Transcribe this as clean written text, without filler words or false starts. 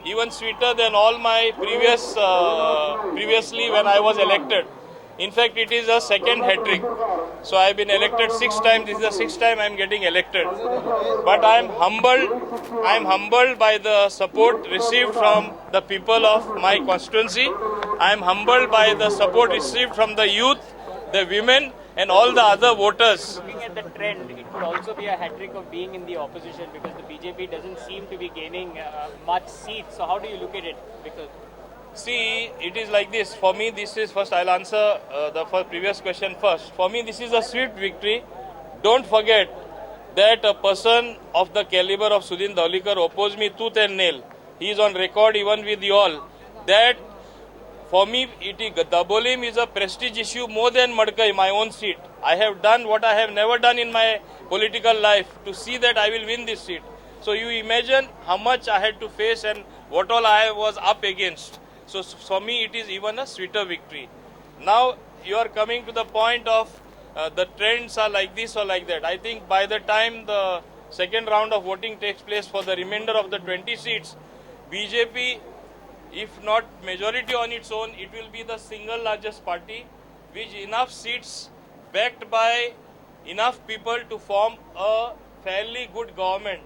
even sweeter than all my previously when I was elected. In fact, it is a second hat-trick. So I have been elected 6 times. This is the 6th time I am getting elected. But I am humbled. I am humbled by the support received from the people of my constituency. I am humbled by the support received from the youth, the women, and all the other voters. Looking at the trend, it could also be a hat-trick of being in the opposition because the BJP doesn't seem to be gaining much seats. So how do you look at it? Because see, it is like this. For me, this is first. I'll answer the previous question first. For me, this is a swift victory. Don't forget that a person of the caliber of Sudhin Dhaulikar opposed me tooth and nail. He is on record even with you all. That for me, Dabolim is a prestige issue more than Madkai, my own seat. I have done what I have never done in my political life to see that I will win this seat. So you imagine how much I had to face and what all I was up against. So for me, it is even a sweeter victory. Now you are coming to the point of the trends are like this or like that. I think by the time the second round of voting takes place for the remainder of the 20 seats, BJP, if not majority on its own, it will be the single largest party with enough seats backed by enough people to form a fairly good government.